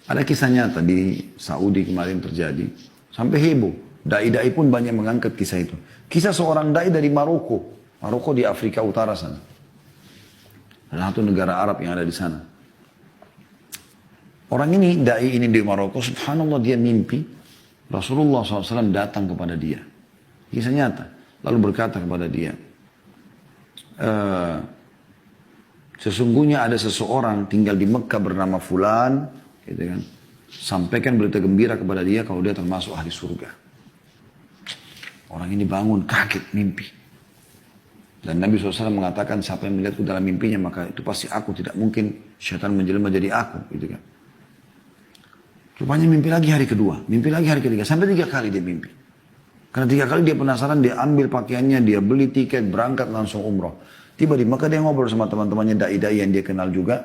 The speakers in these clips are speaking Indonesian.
Ada kisah nyata di Saudi kemarin terjadi. Sampai heboh. Dai-dai pun banyak mengangkat kisah itu. Kisah seorang dai dari Maroko. Maroko di Afrika Utara sana. Salah satu negara Arab yang ada di sana. Orang ini, dai ini di Maroko, subhanallah dia mimpi. Rasulullah SAW datang kepada dia. Kisah nyata. Lalu berkata kepada dia, sesungguhnya ada seseorang tinggal di Mekah bernama Fulan, gitu kan. Sampaikan berita gembira kepada dia kalau dia termasuk ahli surga. Orang ini bangun kaget mimpi. Dan Nabi SAW mengatakan siapa yang melihatku dalam mimpinya maka itu pasti aku, tidak mungkin syaitan menjelma jadi aku, gitu kan. Rupanya mimpi lagi hari kedua, mimpi lagi hari ketiga, sampai 3 kali dia mimpi. Karena 3 kali dia penasaran, dia ambil pakaiannya, dia beli tiket, berangkat langsung umroh. Tiba di Mekah dia ngobrol sama teman-temannya dai-dai yang dia kenal juga.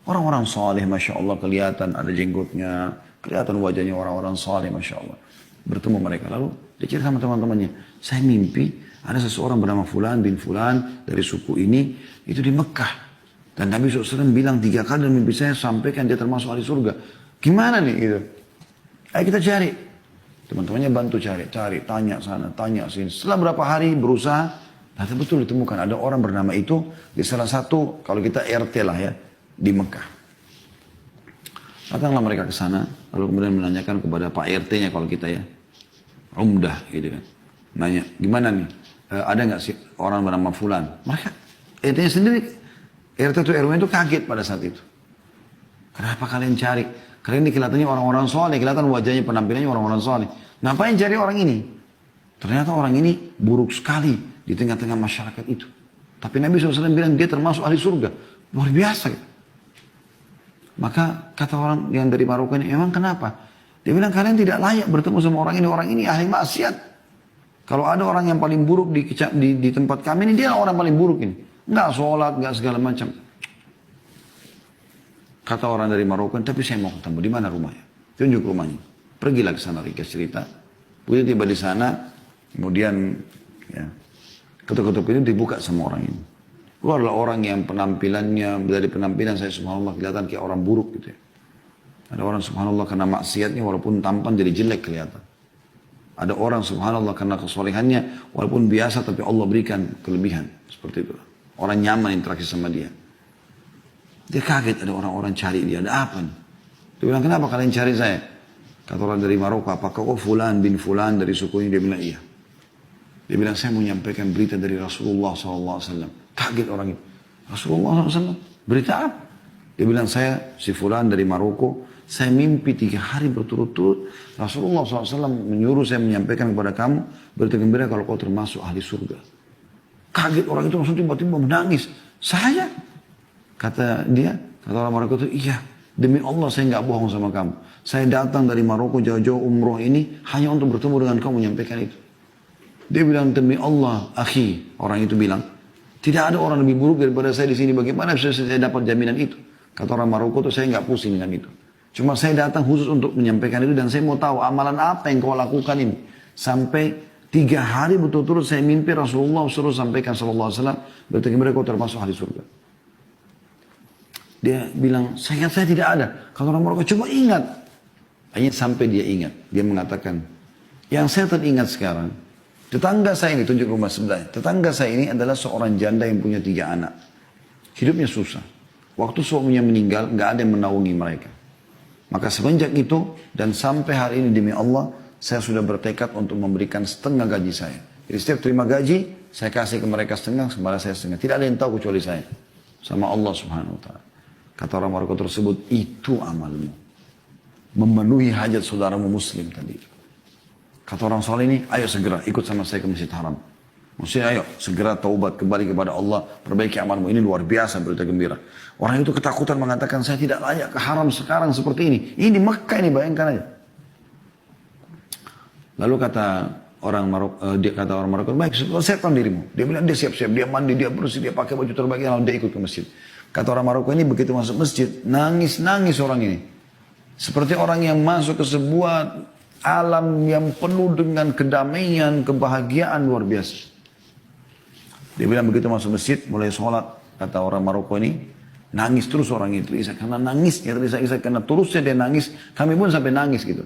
Orang-orang saleh, Masya Allah, kelihatan ada jenggotnya, kelihatan wajahnya orang-orang saleh, Masya Allah. Bertemu mereka, lalu dia cerita sama teman-temannya, saya mimpi ada seseorang bernama Fulan bin Fulan dari suku ini, itu di Mekah. Dan Nabi SAW bilang 3 kali dalam mimpi saya, sampaikan dia termasuk ahli surga. Gimana nih gitu? Ayo kita cari. Teman-temannya bantu cari, tanya sana, tanya sini. Setelah berapa hari berusaha, ternyata betul ditemukan ada orang bernama itu di salah satu, kalau kita RT lah ya, di Mekah. Datanglah mereka ke sana, lalu kemudian menanyakan kepada Pak RT-nya kalau kita ya, Umdah gitu kan. Nanya, gimana nih? Ada nggak sih orang bernama Fulan? Mereka, RT-nya sendiri, RT itu RW itu kaget pada saat itu. Kenapa kalian cari? Kalian ini kelihatannya orang-orang soleh, kelihatan wajahnya, penampilannya orang-orang soleh. Ngapain cari orang ini? Ternyata orang ini buruk sekali di tengah-tengah masyarakat itu. Tapi Nabi SAW bilang dia termasuk ahli surga. Luar biasa. Maka kata orang yang dari Maroko ini, emang kenapa? Dia bilang kalian tidak layak bertemu sama orang ini. Orang ini ahli maksiat. Kalau ada orang yang paling buruk di tempat kami ini, dia orang paling buruk ini. Nggak sholat, nggak segala macam. Kata orang dari Maroko, tapi saya mau ketemu. Di mana rumahnya? Tunjuk rumahnya. Pergilah ke sana, ringkas cerita. Begitu tiba di sana, kemudian ya, ketuk-ketuk itu dibuka sama orang ini. Keluarlah orang yang penampilannya, dari penampilan saya subhanallah kelihatan kayak orang buruk gitu ya. Ada orang subhanallah karena maksiatnya walaupun tampan jadi jelek kelihatan. Ada orang subhanallah karena kesolehannya walaupun biasa tapi Allah berikan kelebihan. Seperti itu. Orang nyaman interaksi sama dia. Dia kaget ada orang-orang cari dia. Ada apa nih? Dia bilang kenapa kalian cari saya? Kata orang dari Maroko, apakah kau Fulan bin Fulan dari suku ini? Dia bilang iya. Dia bilang saya mau menyampaikan berita dari Rasulullah SAW. Kaget orang itu. Rasulullah SAW? Berita apa? Dia bilang saya si Fulan dari Maroko. Saya mimpi 3 hari berturut-turut. Rasulullah SAW menyuruh saya menyampaikan kepada kamu. Berita gembira kalau kau termasuk ahli surga. Kaget orang itu langsung tiba-tiba menangis. Saya? Kata dia, kata orang Maroko itu, iya. Demi Allah saya nggak bohong sama kamu. Saya datang dari Maroko jauh-jauh umroh ini hanya untuk bertemu dengan kamu menyampaikan itu. Dia bilang demi Allah, akhi, orang itu bilang, tidak ada orang lebih buruk daripada saya di sini. Bagaimana bisa saya dapat jaminan itu? Kata orang Maroko itu saya nggak pusing dengan itu. Cuma saya datang khusus untuk menyampaikan itu dan saya mau tahu amalan apa yang kau lakukan ini. Sampai 3 hari betul-betul saya mimpi Rasulullah suruh sampaikan sallallahu alaihi wasallam, berarti mereka kau termasuk ahli surga. Dia bilang, saya tidak ada. Kalau orang Maroko, coba ingat. Akhirnya sampai dia ingat. Dia mengatakan, yang saya teringat sekarang, tetangga saya ini, tunjuk rumah sebelah. Tetangga saya ini adalah seorang janda yang punya 3 anak. Hidupnya susah. Waktu suaminya meninggal, nggak ada yang menaungi mereka. Maka semenjak itu, dan sampai hari ini demi Allah, saya sudah bertekad untuk memberikan setengah gaji saya. Jadi setiap terima gaji, saya kasih ke mereka setengah, kepada saya setengah. Tidak ada yang tahu kecuali saya. Sama Allah subhanahu wa ta'ala. Kata orang Maroko tersebut, itu amalmu. Memenuhi hajat saudaramu muslim tadi. Kata orang soleh ini, ayo segera ikut sama saya ke Masjid Haram. Maksudnya ayo segera taubat kembali kepada Allah. Perbaiki amalmu. Ini luar biasa berita gembira. Orang itu ketakutan mengatakan, saya tidak layak ke haram sekarang seperti ini. Ini di Mekah ini, bayangkan aja. Lalu kata orang Maroko, baik, siapkan dirimu. Dia bilang, dia siap-siap. Dia mandi, dia bersih, dia pakai baju terbaik. Lalu dia ikut ke masjid. Kata orang Maroko ini begitu masuk masjid, nangis-nangis orang ini. Seperti orang yang masuk ke sebuah alam yang penuh dengan kedamaian, kebahagiaan luar biasa. Dia bilang begitu masuk masjid, mulai sholat. Kata orang Maroko ini, Nangis terus orang itu terisak. Karena nangisnya terisak-isak. Karena terusnya dia nangis. Kami pun sampai nangis gitu.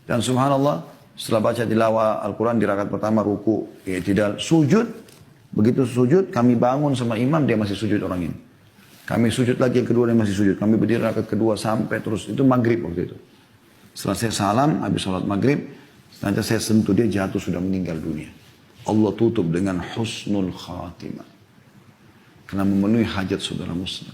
Dan subhanallah, setelah baca tilawah Al-Quran di rakaat pertama, ruku, i'tidal, sujud. Begitu sujud, kami bangun sama imam, dia masih sujud orang ini. Kami sujud lagi yang kedua, dia masih sujud. Kami berdiri rakaat kedua sampai terus. Itu maghrib waktu itu. Setelah saya salam, habis sholat maghrib, nanti saya sentuh dia jatuh sudah meninggal dunia. Allah tutup dengan husnul khatimah. Karena memenuhi hajat saudara muslim.